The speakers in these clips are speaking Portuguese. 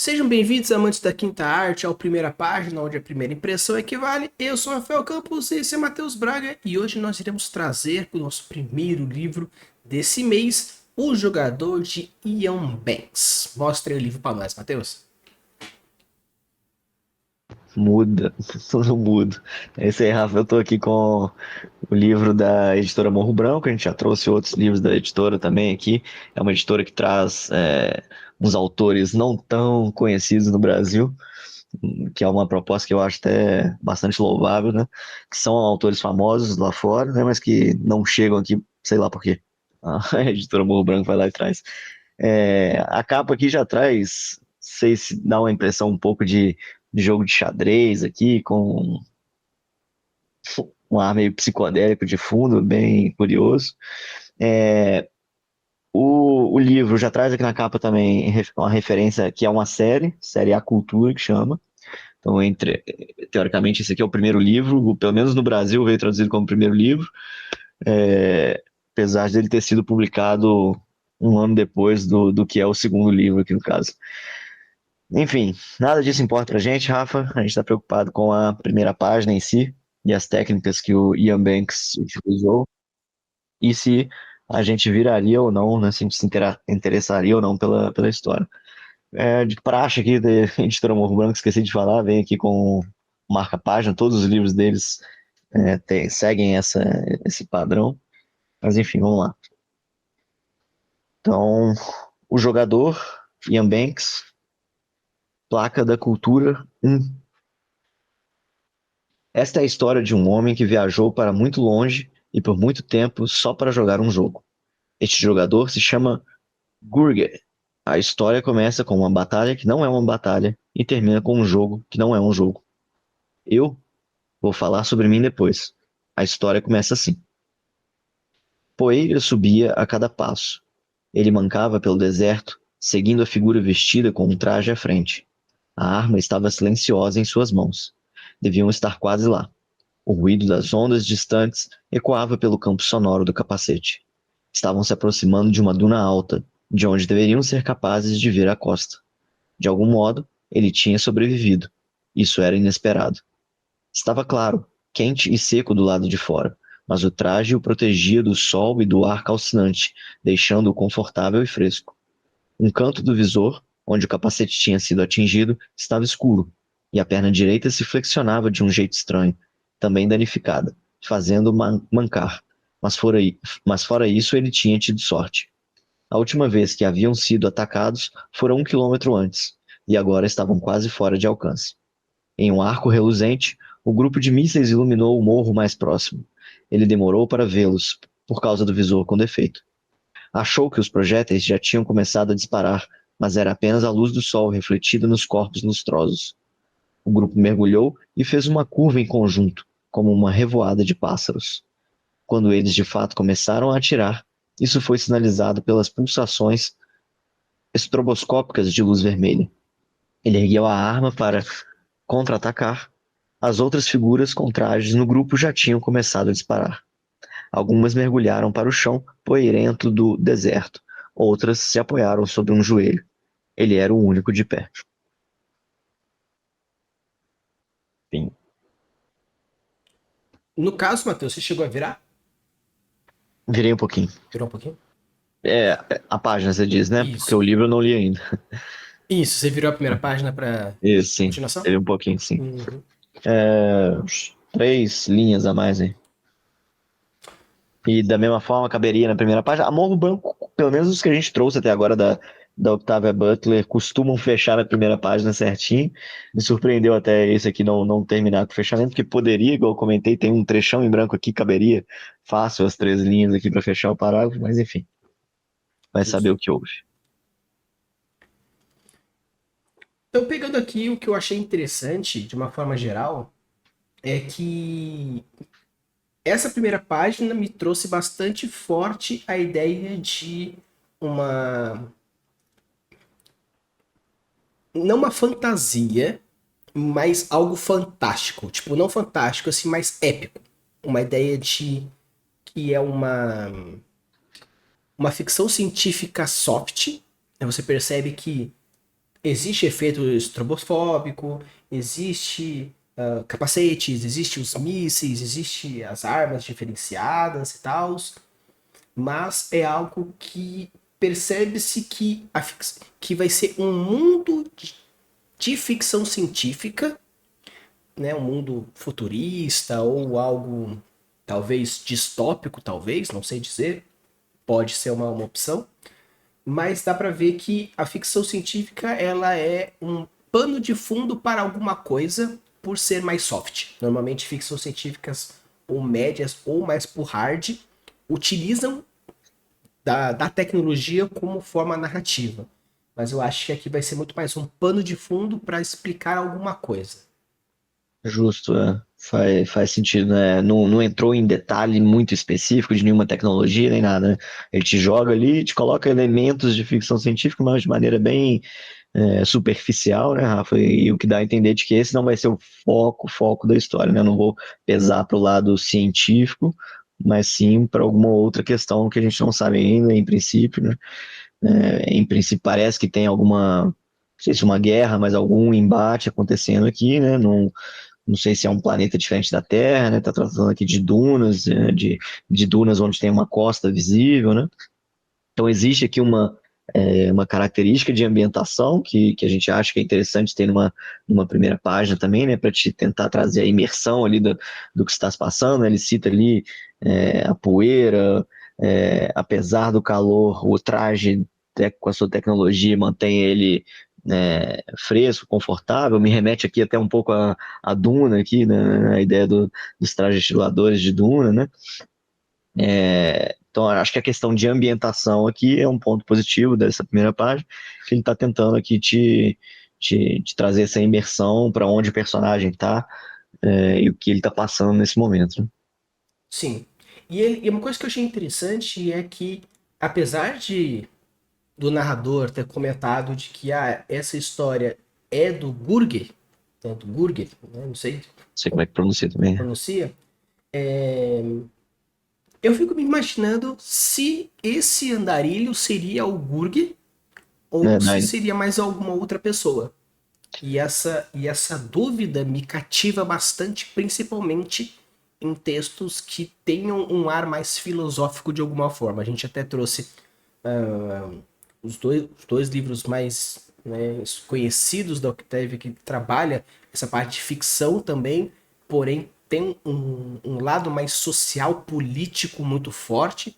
Sejam bem-vindos, amantes da quinta arte, ao Primeira Página, onde a primeira impressão equivale. Eu sou Rafael Campos e esse é Matheus Braga, e hoje nós iremos trazer o nosso primeiro livro desse mês, O Jogador de Ian Banks. Mostre o livro para nós, Matheus. Muda, tudo mudo. É isso aí, Rafa. Eu tô aqui com o livro da editora Morro Branco. A gente já trouxe outros livros da editora também aqui. É uma editora que traz uns autores não tão conhecidos no Brasil, que é uma proposta que eu acho até bastante louvável, né? Que são autores famosos lá fora, né? Mas que não chegam aqui, sei lá por quê. A editora Morro Branco vai lá e traz. A capa aqui já traz, sei se dá uma impressão um pouco de jogo de xadrez aqui, com um ar meio psicodélico de fundo, bem curioso. É, o livro já traz aqui na capa também uma referência que é uma série A Cultura, que chama. Então, teoricamente, esse aqui é o primeiro livro, pelo menos no Brasil veio traduzido como primeiro livro, apesar de ele ter sido publicado um ano depois do que é o segundo livro aqui no caso. Enfim, nada disso importa pra gente, Rafa. A gente está preocupado com a primeira página em si e as técnicas que o Ian Banks utilizou e se a gente viraria ou não, né, se a gente se interessaria ou não pela história. De praxe aqui da editora Morro Branco, esqueci de falar, vem aqui com marca-página, todos os livros deles seguem esse padrão. Mas enfim, vamos lá. Então, o jogador, Ian Banks, placa da cultura 1. Esta é a história de um homem que viajou para muito longe e por muito tempo só para jogar um jogo. Este jogador se chama Gurgir. A história começa com uma batalha que não é uma batalha e termina com um jogo que não é um jogo. Eu vou falar sobre mim depois. A história começa assim. Poeira subia a cada passo. Ele mancava pelo deserto, seguindo a figura vestida com um traje à frente. A arma estava silenciosa em suas mãos. Deviam estar quase lá. O ruído das ondas distantes ecoava pelo campo sonoro do capacete. Estavam se aproximando de uma duna alta, de onde deveriam ser capazes de ver a costa. De algum modo, ele tinha sobrevivido. Isso era inesperado. Estava claro, quente e seco do lado de fora, mas o traje o protegia do sol e do ar calcinante, deixando-o confortável e fresco. Um canto do visor, onde o capacete tinha sido atingido, estava escuro, e a perna direita se flexionava de um jeito estranho, também danificada, fazendo-o mancar. Mas fora isso, ele tinha tido sorte. A última vez que haviam sido atacados fora 1 quilômetro antes, e agora estavam quase fora de alcance. Em um arco reluzente, o grupo de mísseis iluminou o morro mais próximo. Ele demorou para vê-los, por causa do visor com defeito. Achou que os projéteis já tinham começado a disparar, mas era apenas a luz do sol refletida nos corpos lustrosos. O grupo mergulhou e fez uma curva em conjunto, como uma revoada de pássaros. Quando eles de fato começaram a atirar, isso foi sinalizado pelas pulsações estroboscópicas de luz vermelha. Ele ergueu a arma para contra-atacar. As outras figuras com trajes no grupo já tinham começado a disparar. Algumas mergulharam para o chão poeirento do deserto. Outras se apoiaram sobre um joelho. Ele era o único de pé. Fim. No caso, Matheus, você chegou a virar? Virei um pouquinho. Virou um pouquinho? A página você diz, né? Porque o Isso. livro eu não li ainda. Isso, você virou a primeira página para Isso, sim. continuação? Teve um pouquinho, sim. Uhum. Uns 3 linhas a mais aí. E da mesma forma caberia na primeira página. A Morro Branco, pelo menos os que a gente trouxe até agora da Octavia Butler, costumam fechar na primeira página certinho. Me surpreendeu até esse aqui não terminar com o fechamento, porque poderia, igual eu comentei, tem um trechão em branco aqui, caberia fácil as 3 linhas aqui para fechar o parágrafo, mas enfim, vai saber Justo. o que houve. Então, pegando aqui, o que eu achei interessante, de uma forma geral, é que essa primeira página me trouxe bastante forte a ideia de uma. Não uma fantasia, mas algo fantástico. Tipo, não fantástico, assim, mais épico. Uma ideia de que é uma ficção científica soft. Você percebe que existe efeito estrobosfóbico, existe capacetes, existe os mísseis, existe as armas diferenciadas e tal, mas é algo que percebe-se que, que vai ser um mundo de ficção científica, né, um mundo futurista ou algo talvez distópico, talvez, não sei dizer, pode ser uma opção, mas dá para ver que a ficção científica ela é um pano de fundo para alguma coisa por ser mais soft. Normalmente ficções científicas ou médias ou mais por hard utilizam da tecnologia como forma narrativa. Mas eu acho que aqui vai ser muito mais um pano de fundo para explicar alguma coisa. Justo, é. Faz sentido, né? Não entrou em detalhe muito específico de nenhuma tecnologia nem nada, né? Ele te joga ali, te coloca elementos de ficção científica, mas de maneira bem superficial, né, Rafa? E o que dá a entender de que esse não vai ser o foco da história, né? Eu não vou pesar para o lado científico, mas sim para alguma outra questão que a gente não sabe ainda, em princípio, né? Em princípio, parece que tem alguma, não sei se uma guerra, mas algum embate acontecendo aqui, né? Não sei se é um planeta diferente da Terra, né? Tá tratando aqui de dunas, de dunas onde tem uma costa visível, né? Então existe aqui uma característica de ambientação que a gente acha que é interessante ter numa primeira página também, né? Para te tentar trazer a imersão ali do que está se passando, né? Ele cita ali a poeira, apesar do calor, o traje com a sua tecnologia mantém ele fresco, confortável, me remete aqui até um pouco a Duna aqui, né, a ideia dos trajes estiladores de Duna, né? Então, acho que a questão de ambientação aqui é um ponto positivo dessa primeira página, que ele está tentando aqui te trazer essa imersão para onde o personagem está e o que ele está passando nesse momento, né? Sim. E uma coisa que eu achei interessante é que, apesar de do narrador ter comentado de que essa história é do Gurger, né, do Gurger, né, não sei Não sei como é que pronuncia também, né? pronuncia, eu fico me imaginando se esse andarilho seria o Gurger ou se Não, seria mais alguma outra pessoa. E essa dúvida me cativa bastante, principalmente em textos que tenham um ar mais filosófico de alguma forma. A gente até trouxe os dois livros mais, né, conhecidos da Octavia, que trabalha essa parte de ficção também, porém tem um lado mais social, político muito forte,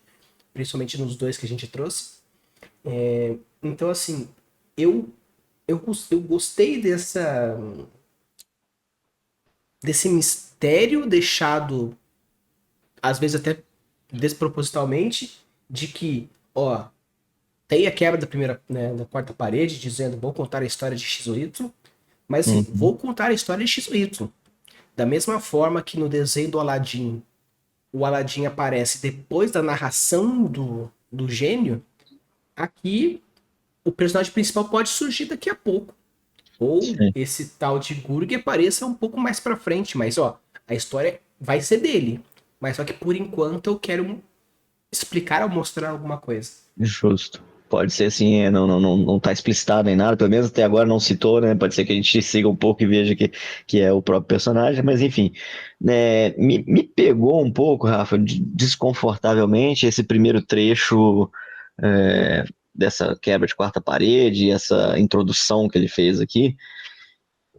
principalmente nos dois que a gente trouxe. Então, assim, eu, eu gostei desse mistério deixado, às vezes até despropositalmente, de que, ó, tem a quebra da primeira, né, da quarta parede, dizendo, vou contar a história de X ou Y, mas assim, uhum, vou contar a história de X ou Y. Da mesma forma que no desenho do Aladdin, o Aladdin aparece depois da narração do gênio, aqui o personagem principal pode surgir daqui a pouco. Ou sim, esse tal de Gurg apareça um pouco mais pra frente, mas ó, a história vai ser dele. Mas só que por enquanto eu quero explicar ou mostrar alguma coisa. justo. Pode ser assim, não tá explicitado nem nada, pelo menos até agora não citou, né? Pode ser que a gente siga um pouco e veja que é o próprio personagem, mas enfim, né, me pegou um pouco, Rafa, desconfortavelmente esse primeiro trecho dessa quebra de quarta parede, essa introdução que ele fez aqui.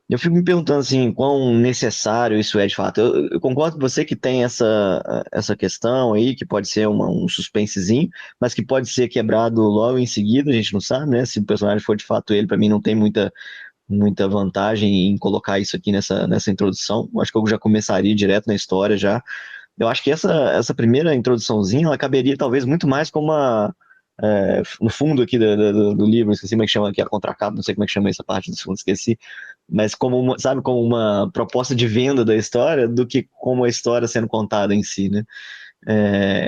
Eu fico me perguntando assim, quão necessário isso é de fato. Eu concordo com você que tem essa questão aí, que pode ser um suspensezinho, mas que pode ser quebrado logo em seguida, a gente não sabe, né? Se o personagem for de fato ele, para mim não tem muita vantagem em colocar isso aqui nessa introdução. Eu acho que eu já começaria direto na história já. Eu acho que essa primeira introduçãozinha, ela caberia talvez muito mais como no fundo aqui do livro, esqueci como é que chama aqui, a contracapa, não sei como é que chama essa parte do fundo, esqueci, mas como sabe, como uma proposta de venda da história, do que como a história sendo contada em si, né?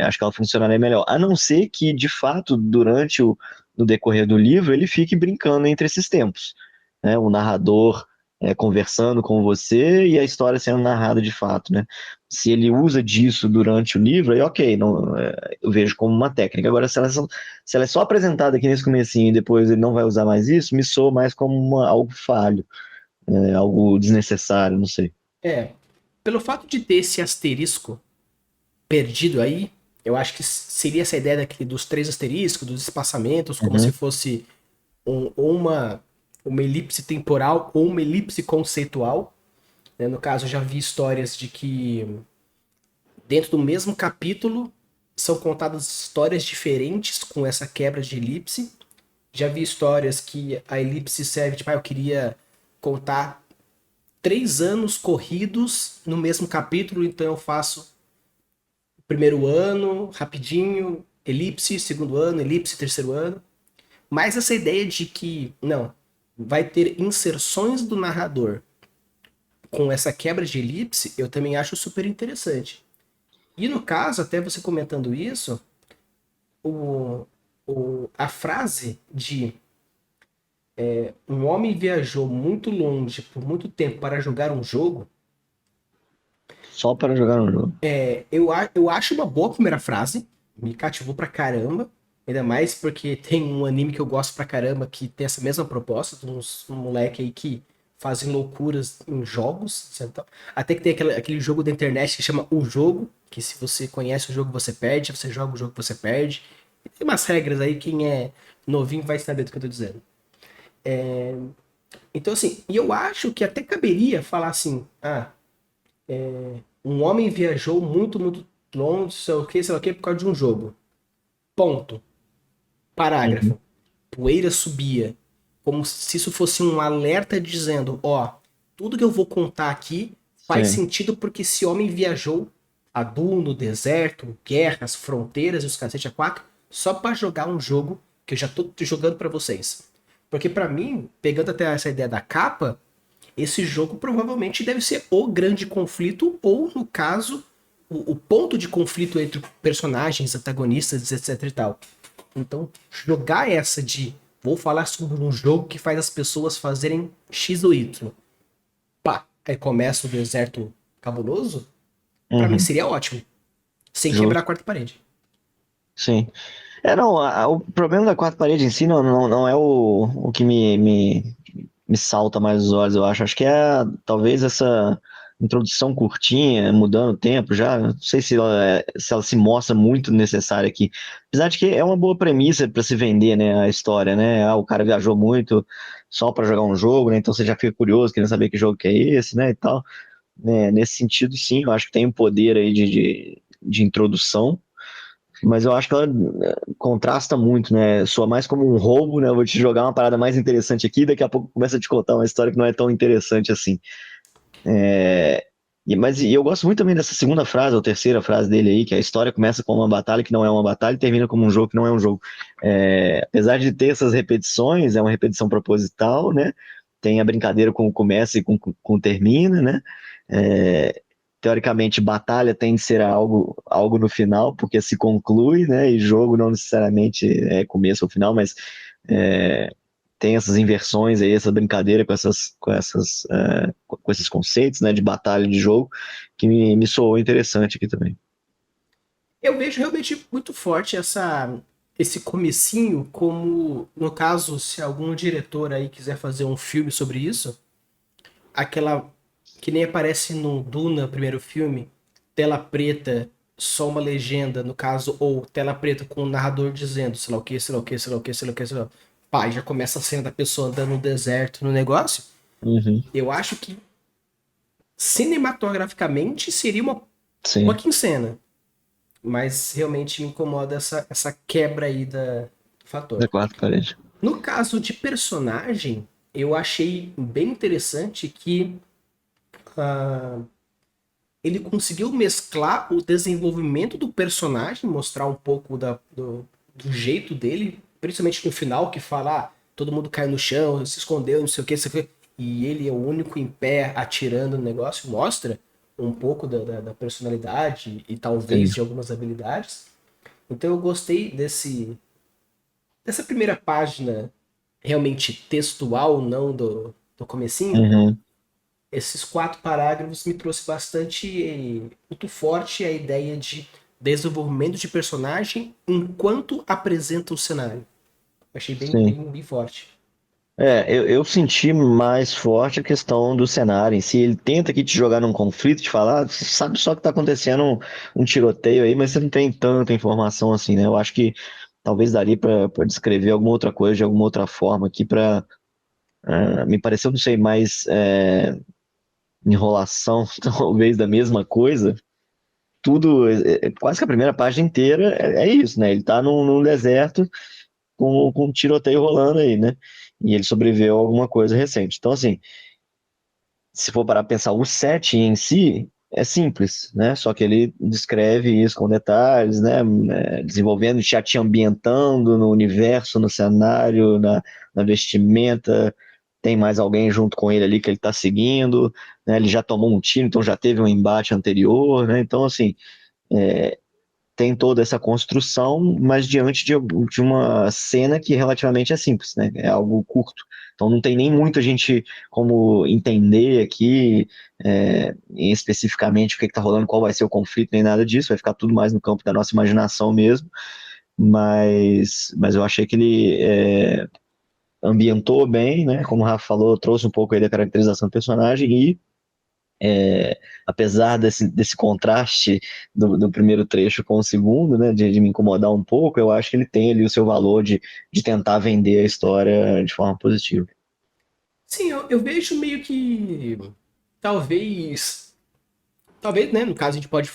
Acho que ela funcionaria melhor. A não ser que, de fato, no decorrer do livro, ele fique brincando entre esses tempos, né? O narrador conversando com você e a história sendo narrada de fato, né? Se ele usa disso durante o livro, aí ok, não, eu vejo como uma técnica. Agora, se ela é só apresentada aqui nesse comecinho e depois ele não vai usar mais isso, me soa mais como algo falho, algo desnecessário, não sei. É, pelo fato de ter esse asterisco perdido aí, eu acho que seria essa ideia dos três asteriscos, dos espaçamentos, como se Uhum. fosse ou uma elipse temporal ou uma elipse conceitual. Né? No caso, eu já vi histórias de que dentro do mesmo capítulo são contadas histórias diferentes com essa quebra de elipse. Já vi histórias que a elipse serve, tipo, eu queria contar 3 anos corridos no mesmo capítulo, então eu faço primeiro ano, rapidinho, elipse, segundo ano, elipse, terceiro ano. Mas essa ideia de que, não, vai ter inserções do narrador com essa quebra de elipse, eu também acho super interessante. E no caso, até você comentando isso, o, a frase de um homem viajou muito longe por muito tempo para jogar um jogo, Só para jogar no jogo. eu acho uma boa primeira frase, me cativou pra caramba, ainda mais porque tem um anime que eu gosto pra caramba que tem essa mesma proposta, de uns um moleque aí que fazem loucuras em jogos, então, até que tem aquele jogo da internet que chama O Jogo, que se você conhece o jogo você perde, se você joga o jogo você perde, e tem umas regras aí, quem é novinho vai saber do que eu tô dizendo. Então assim, e eu acho que até caberia falar assim, um homem viajou muito, muito longe, sei lá o que, por causa de um jogo. Ponto. Uhum. Parágrafo. Poeira subia. Como se isso fosse um alerta dizendo: ó, tudo que eu vou contar aqui faz Sim. sentido porque esse homem viajou a no deserto, guerras, fronteiras e os cacete a quatro só para jogar um jogo que eu já tô jogando para vocês. Porque para mim, pegando até essa ideia da capa, esse jogo provavelmente deve ser o grande conflito, ou no caso, o ponto de conflito entre personagens, antagonistas, etc e tal. Então, jogar essa de vou falar sobre um jogo que faz as pessoas fazerem X ou Y. Pá, aí começa o deserto cabuloso, pra mim Uhum. seria ótimo. Sem quebrar a Justo. quarta parede. Sim. Não, o problema da quarta parede em si não é o que me salta mais os olhos, eu acho. Acho que é talvez essa introdução curtinha, mudando o tempo já. Não sei se ela se mostra muito necessária aqui. Apesar de que é uma boa premissa para se vender, né, a história, né? Ah, o cara viajou muito só para jogar um jogo, né? Então você já fica curioso, querendo saber que jogo que é esse, né? E tal. Né, nesse sentido, sim, eu acho que tem um poder aí de introdução. Mas eu acho que ela contrasta muito, né? Soa mais como um roubo, né? Eu vou te jogar uma parada mais interessante aqui, daqui a pouco começa a te contar uma história que não é tão interessante assim. Mas eu gosto muito também dessa segunda frase, ou terceira frase dele aí, que a história começa com uma batalha que não é uma batalha e termina como um jogo que não é um jogo. Apesar de ter essas repetições, é uma repetição proposital, né? Tem a brincadeira com o começa e com o termina, né? É, teoricamente, batalha tem de ser algo no final, porque se conclui, né? E jogo não necessariamente é começo ou final, mas é, tem essas inversões aí, essa brincadeira com esses conceitos, né, de batalha de jogo, que me soou interessante aqui também. Eu vejo realmente muito forte esse comecinho como, no caso, se algum diretor aí quiser fazer um filme sobre isso, aquela que nem aparece no Duna, primeiro filme, tela preta, só uma legenda, no caso, ou tela preta com o narrador dizendo, sei lá o que, sei lá o que, sei lá o que, sei lá o que, sei lá. Pá, já começa a cena da pessoa andando no deserto, no negócio. Uhum, Eu acho que cinematograficamente seria uma sim, quincena, mas realmente me incomoda essa quebra aí do da fator. quarta parede. No caso de personagem, eu achei bem interessante que ele conseguiu mesclar o desenvolvimento do personagem, mostrar um pouco do jeito dele, principalmente no final, que fala, todo mundo caiu no chão, se escondeu, não sei o que, e ele é o único em pé atirando no negócio, mostra um pouco da personalidade e Sim. talvez de algumas habilidades. Então eu gostei dessa primeira página realmente textual, não do comecinho, Uhum. esses 4 parágrafos me trouxe bastante, muito forte a ideia de desenvolvimento de personagem enquanto apresenta o cenário. Achei bem, Sim. bem, bem forte. Eu senti mais forte a questão do cenário em si. Ele tenta aqui te jogar num conflito, te falar, você sabe só que tá acontecendo um tiroteio aí, mas você não tem tanta informação assim, né? Eu acho que talvez daria pra descrever alguma outra coisa de alguma outra forma aqui pra. Me pareceu, não sei, mais enrolação, talvez, da mesma coisa. Tudo, quase que a primeira página inteira é isso, né? Ele tá num deserto com um tiroteio rolando aí, né? E ele sobreviveu a alguma coisa recente. Então, assim, se for parar pra pensar, o set em si é simples, né? Só que ele descreve isso com detalhes, né? Desenvolvendo, já te ambientando no universo, no cenário, na vestimenta. Tem mais alguém junto com ele ali que ele tá seguindo, né? Ele já tomou um tiro, então já teve um embate anterior, né? Então, assim, tem toda essa construção, mas diante de uma cena que relativamente é simples, né? É algo curto. Então não tem nem muito a gente como entender aqui especificamente o que está rolando, qual vai ser o conflito, nem nada disso, vai ficar tudo mais no campo da nossa imaginação mesmo. Mas eu achei que ele ambientou bem, né? Como o Rafa falou, trouxe um pouco aí da caracterização do personagem e apesar desse contraste do primeiro trecho com o segundo, né, de me incomodar um pouco, eu acho que ele tem ali o seu valor de tentar vender a história de forma positiva. Sim, eu vejo meio que talvez, talvez, né? No caso a gente pode,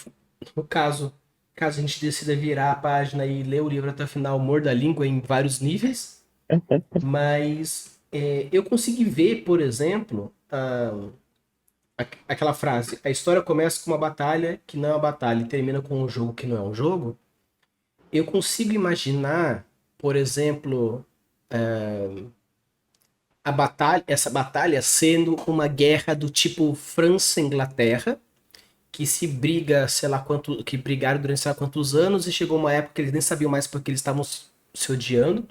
no caso a gente decida virar a página e ler o livro até o final, morda a língua em vários níveis, mas eu consegui ver, por exemplo, aquela frase: a história começa com uma batalha que não é uma batalha e termina com um jogo que não é um jogo. Eu consigo imaginar, por exemplo, essa batalha sendo uma guerra do tipo França-Inglaterra, que se briga, sei lá quanto, que brigaram durante sei lá quantos anos e chegou uma época que eles nem sabiam mais porque eles estavam se odiando.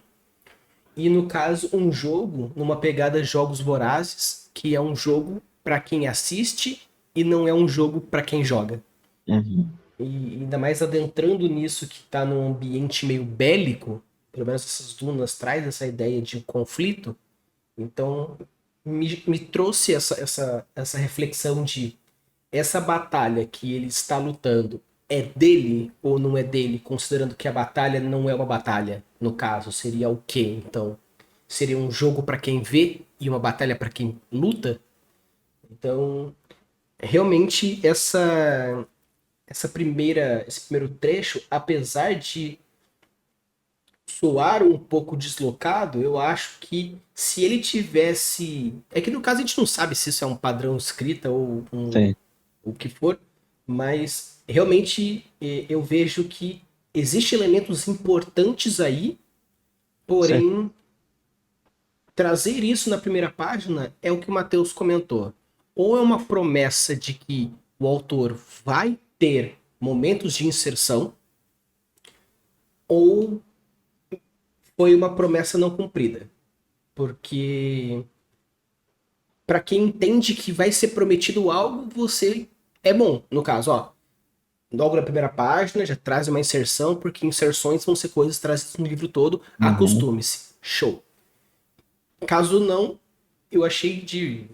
E no caso, um jogo numa pegada Jogos Vorazes, que é um jogo para quem assiste e não é um jogo para quem joga. Uhum. E ainda mais adentrando nisso que tá num ambiente meio bélico, pelo menos essas dunas traz essa ideia de conflito. Então me trouxe essa reflexão de essa batalha que ele está lutando é dele ou não é dele, considerando que a batalha não é uma batalha, no caso, seria o quê? Então, seria um jogo para quem vê e uma batalha para quem luta? Então, realmente esse primeiro trecho, apesar de soar um pouco deslocado, eu acho que se ele tivesse. É que no caso a gente não sabe se isso é um padrão escrita ou Sim, o que for, mas realmente eu vejo que existem elementos importantes aí, sim. porém trazer isso na primeira página é o que o Matheus comentou. Ou é uma promessa de que o autor vai ter momentos de inserção, ou foi uma promessa não cumprida. Porque para quem entende que vai ser prometido algo, você é bom. No caso, ó, logo na primeira página já traz uma inserção, porque inserções vão ser coisas trazidas no livro todo. Uhum. Acostume-se. Show. Caso não, eu achei de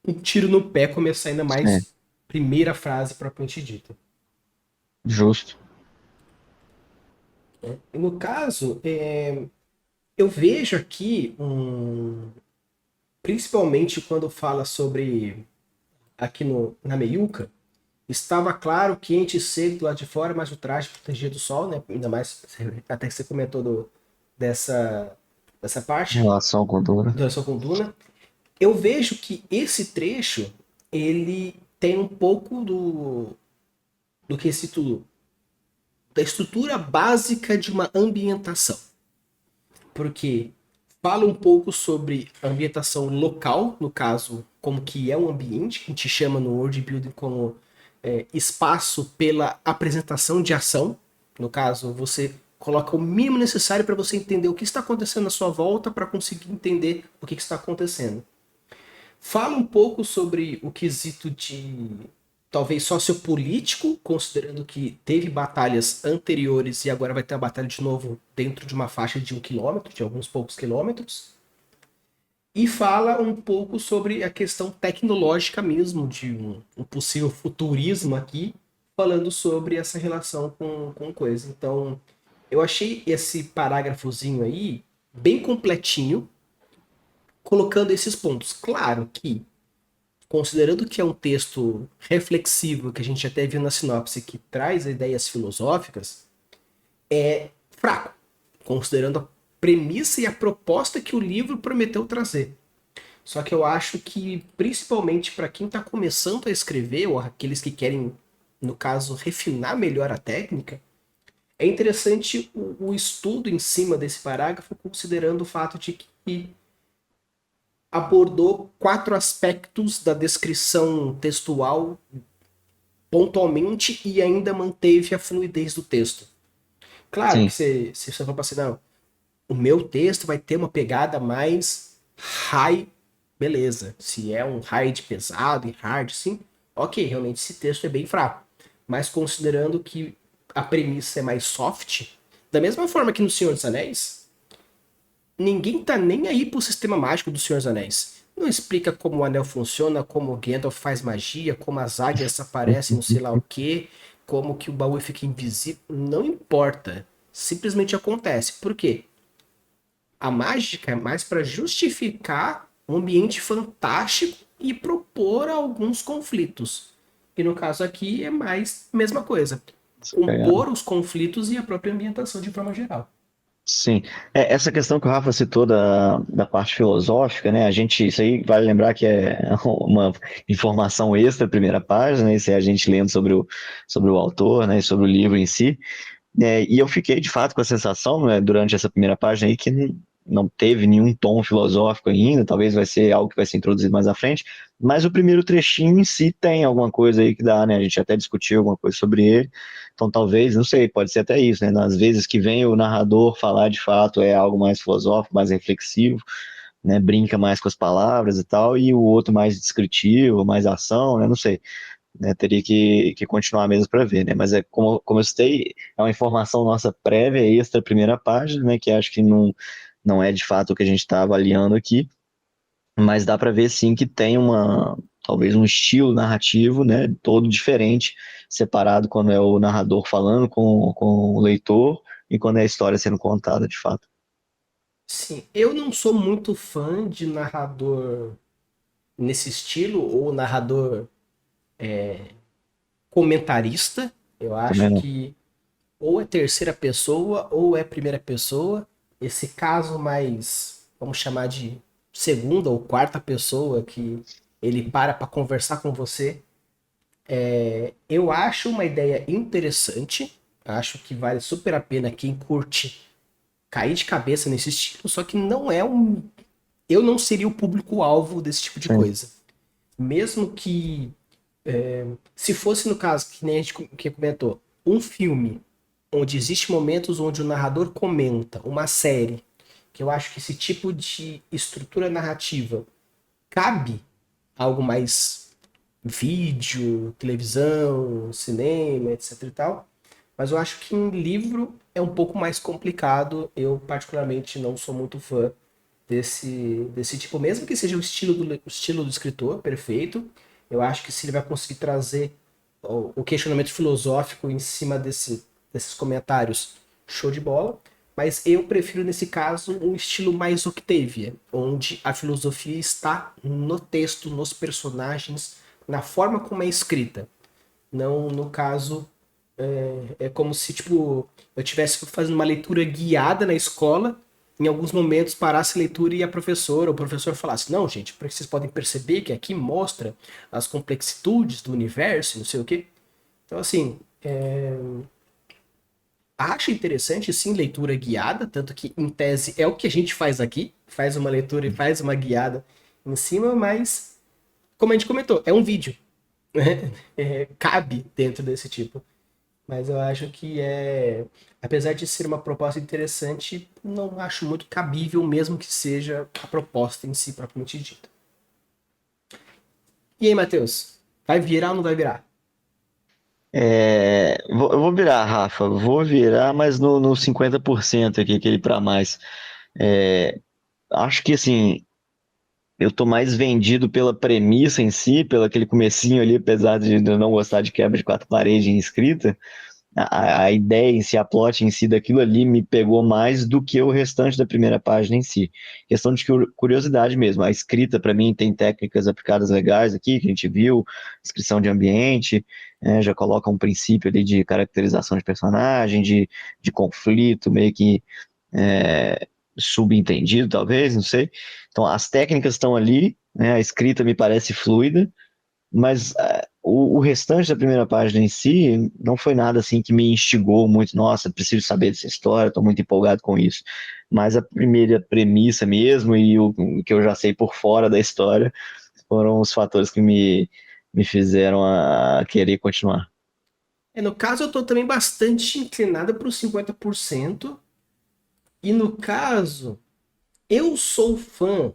um tiro no pé começar ainda É, mais primeira frase propriamente dita. justo. E no caso, eu vejo aqui principalmente quando fala sobre aqui no, na meiuca, estava claro, quente e seco do lado de fora, mas o traje protegia do sol, né? Ainda mais, até que você comentou dessa parte, Relação com Dora. da relação com Duna. Eu vejo que esse trecho, ele tem um pouco do que esse tudo, da estrutura básica de uma ambientação. Porque fala um pouco sobre a ambientação local, no caso, como que é um ambiente, que a gente chama no world building como espaço pela apresentação de ação. No caso, você coloca o mínimo necessário para você entender o que está acontecendo à sua volta para conseguir entender o que está acontecendo. Fala um pouco sobre o quesito de talvez sociopolítico, considerando que teve batalhas anteriores e agora vai ter uma batalha de novo dentro de uma faixa de 1 quilômetro, de alguns poucos quilômetros. E fala um pouco sobre a questão tecnológica mesmo, de um possível futurismo aqui, falando sobre essa relação com coisa. Então, eu achei esse parágrafozinho aí bem completinho, colocando esses pontos. Claro que, considerando que é um texto reflexivo, que a gente até viu na sinopse, que traz ideias filosóficas, é fraco, considerando a premissa e a proposta que o livro prometeu trazer. Só que eu acho que, principalmente para quem está começando a escrever, ou aqueles que querem, no caso, refinar melhor a técnica, é interessante o estudo em cima desse parágrafo, considerando o fato de que abordou 4 aspectos da descrição textual pontualmente e ainda manteve a fluidez do texto. Claro que Sim, se você for para assim, não, o meu texto vai ter uma pegada mais high, beleza. Se é um hard pesado e hard, sim, ok, realmente esse texto é bem fraco. Mas considerando que a premissa é mais soft, da mesma forma que no Senhor dos Anéis, ninguém tá nem aí pro sistema mágico do Senhor dos Anéis. Não explica como o anel funciona, como o Gandalf faz magia, como as águias aparecem, não sei lá o que, como que o baú fica invisível. Não importa. Simplesmente acontece. Por quê? A mágica é mais para justificar um ambiente fantástico e propor alguns conflitos. E no caso aqui é mais a mesma coisa. essa pegada. Compor os conflitos e a própria ambientação de forma geral. Sim. Essa questão que o Rafa citou da parte filosófica, né? Isso aí vale lembrar que é uma informação extra, primeira página, né? Isso é a gente lendo sobre o autor, né? E sobre o livro em si. E eu fiquei, de fato, com a sensação, né, durante essa primeira página aí, que não teve nenhum tom filosófico ainda, talvez vai ser algo que vai ser introduzido mais à frente, mas o primeiro trechinho em si tem alguma coisa aí que dá, né? A gente até discutiu alguma coisa sobre ele, então talvez, não sei, pode ser até isso, né? Nas vezes que vem o narrador falar de fato é algo mais filosófico, mais reflexivo, né? Brinca mais com as palavras e tal, e o outro mais descritivo, mais ação, né? Não sei, né? Teria que continuar mesmo para ver, né? Mas como eu citei, é uma informação nossa prévia, extra, primeira página, né? Que acho que não é de fato o que a gente está avaliando aqui, mas dá para ver sim que tem talvez um estilo narrativo, né? Todo diferente, separado quando é o narrador falando com o leitor e quando é a história sendo contada de fato. Sim, eu não sou muito fã de narrador nesse estilo, ou narrador comentarista. Eu Também acho não. que ou é terceira pessoa ou é primeira pessoa. Esse caso mais, vamos chamar de segunda ou quarta pessoa, que ele para conversar com você. Eu acho uma ideia interessante. Acho que vale super a pena quem curte cair de cabeça nesse estilo. Só que não é um. Eu não seria o público-alvo desse tipo de Sim, coisa. Mesmo que. Se fosse no caso, que nem a gente que comentou, um filme onde existe momentos onde o narrador comenta, uma série, que eu acho que esse tipo de estrutura narrativa cabe algo mais vídeo, televisão, cinema, etc e tal. Mas eu acho que em livro é um pouco mais complicado. Eu, particularmente, não sou muito fã desse tipo, mesmo que seja o estilo do escritor, perfeito. Eu acho que se ele vai conseguir trazer o questionamento filosófico em cima desses comentários, show de bola. Mas eu prefiro, nesse caso, um estilo mais Octavia, onde a filosofia está no texto, nos personagens, na forma como é escrita. Não, no caso, é como se, tipo, eu estivesse fazendo uma leitura guiada na escola, em alguns momentos parasse a leitura e a professora ou o professor falasse, não, gente, porque vocês podem perceber que aqui mostra as complexitudes do universo, não sei o quê. Então, assim, acho interessante, sim, leitura guiada, tanto que, em tese, é o que a gente faz aqui, faz uma leitura e faz uma guiada em cima, mas, como a gente comentou, é um vídeo, né? Cabe dentro desse tipo. Mas eu acho que apesar de ser uma proposta interessante, não acho muito cabível, mesmo que seja a proposta em si propriamente dita. E aí, Matheus? Vai virar ou não vai virar? Eu vou virar, Rafa. Vou virar, mas no 50% aqui, aquele para mais. É, acho que assim, eu tô mais vendido pela premissa em si, pelo aquele comecinho ali, apesar de eu não gostar de quebra de quatro paredes em escrita. A ideia em si, a plot em si daquilo ali me pegou mais do que o restante da primeira página em si. Questão de curiosidade mesmo. A escrita, para mim, tem técnicas aplicadas legais aqui, que a gente viu, descrição de ambiente, já coloca um princípio ali de caracterização de personagem, de conflito, meio que é, subentendido, talvez, não sei. Então, as técnicas estão ali, né, a escrita me parece fluida, mas o restante da primeira página em si não foi nada assim que me instigou muito. Nossa, preciso saber dessa história, estou muito empolgado com isso. Mas a primeira premissa mesmo e o que eu já sei por fora da história foram os fatores que me fizeram a querer continuar. No caso, eu tô também bastante inclinado para os 50%. E no caso, eu sou fã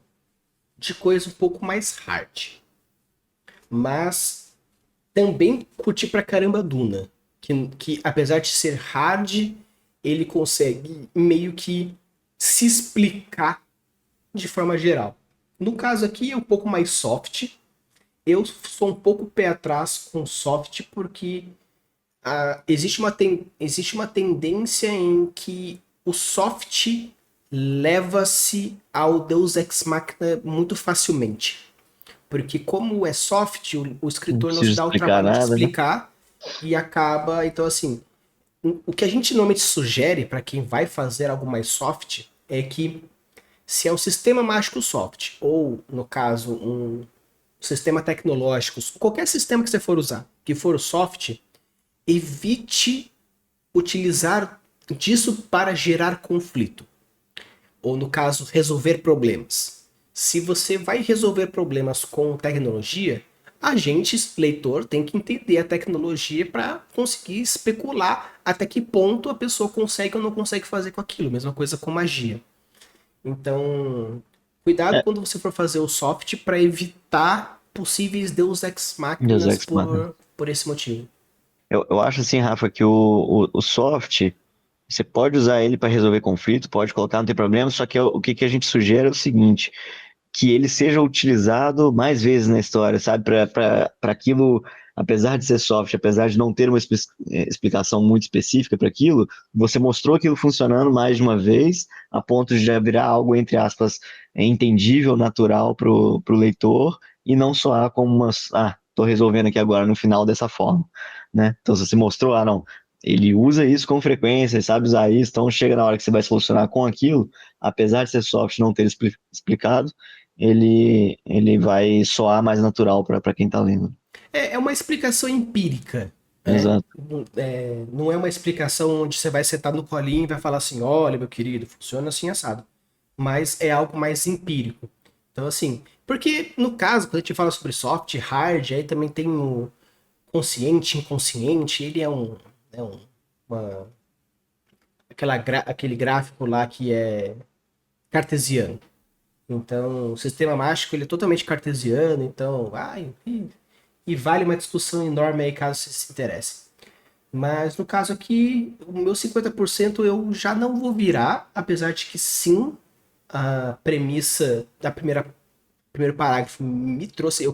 de coisa um pouco mais hard. Mas também curti pra caramba Duna. Que apesar de ser hard, ele consegue meio que se explicar de forma geral. No caso aqui é um pouco mais soft. Eu sou um pouco pé atrás com soft porque existe uma tendência em que o soft leva-se ao Deus Ex Machina muito facilmente. Porque como é soft, o Não escritor não preciso se dá o explicar trabalho de nada, né? explicar e acaba. Então, assim, o que a gente normalmente sugere para quem vai fazer algo mais soft é que se é um sistema mágico soft, ou, no caso, um sistema tecnológico, qualquer sistema que você for usar, que for soft, evite utilizar disso para gerar conflito. Ou, no caso, resolver problemas. Se você vai resolver problemas com tecnologia, a gente, leitor, tem que entender a tecnologia para conseguir especular até que ponto a pessoa consegue ou não consegue fazer com aquilo. Mesma coisa com magia. Então, cuidado É, quando você for fazer o soft para evitar possíveis Deus Ex Deus Máquinas Ex Machina. por esse motivo. Eu acho assim, Rafa, que o soft, você pode usar ele para resolver conflito, pode colocar, não tem problema, só que o que a gente sugere é o seguinte: que ele seja utilizado mais vezes na história, sabe? Para aquilo, apesar de ser soft, apesar de não ter uma explicação muito específica para aquilo, você mostrou aquilo funcionando mais de uma vez, a ponto de já virar algo, entre aspas, entendível, natural para o leitor, e não soar como uma. Ah, estou resolvendo aqui agora no final dessa forma, né? Então, se você mostrou, ah, não. Ele usa isso com frequência, ele sabe usar isso, então chega na hora que você vai solucionar com aquilo, apesar de ser soft não ter explicado, ele vai soar mais natural para quem tá lendo. É uma explicação empírica, né? Exato. Não é uma explicação onde você vai sentar no colinho e vai falar assim, olha, meu querido, funciona assim assado. Mas é algo mais empírico. Então, assim, porque no caso, quando a gente fala sobre soft, hard, aí também tem o consciente, inconsciente, ele é uma, aquele gráfico lá que é cartesiano. Então, o sistema mágico ele é totalmente cartesiano, então, e vale uma discussão enorme aí caso você se interesse. Mas no caso aqui, o meu 50% eu já não vou virar, apesar de que sim, a premissa da primeiro parágrafo me trouxe.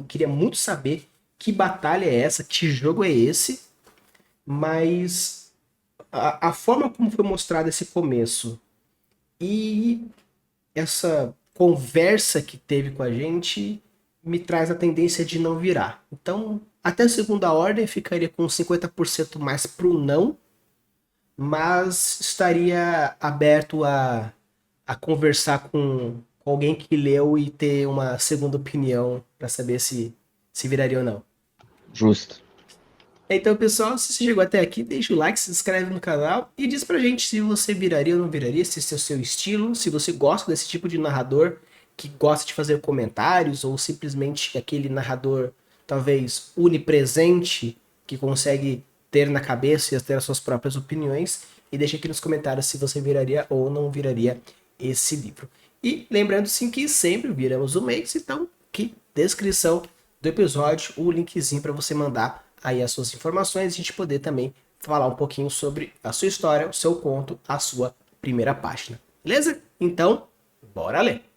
Queria muito saber que batalha é essa, que jogo é esse, mas a forma como foi mostrado esse começo e essa conversa que teve com a gente me traz a tendência de não virar. Então, até a segunda ordem ficaria com 50% mais pro não, mas estaria aberto a conversar com alguém que leu e ter uma segunda opinião para saber se viraria ou não. Justo. Então, pessoal, se você chegou até aqui, deixa o like, se inscreve no canal e diz pra gente se você viraria ou não viraria, se esse é o seu estilo, se você gosta desse tipo de narrador que gosta de fazer comentários ou simplesmente aquele narrador talvez onipresente que consegue ter na cabeça e ter as suas próprias opiniões. E deixa aqui nos comentários se você viraria ou não viraria esse livro. E lembrando sim que sempre viramos o mês, então que descrição do episódio o linkzinho para você mandar aí as suas informações e a gente poder também falar um pouquinho sobre a sua história, o seu conto, a sua primeira página. Beleza? Então, bora ler!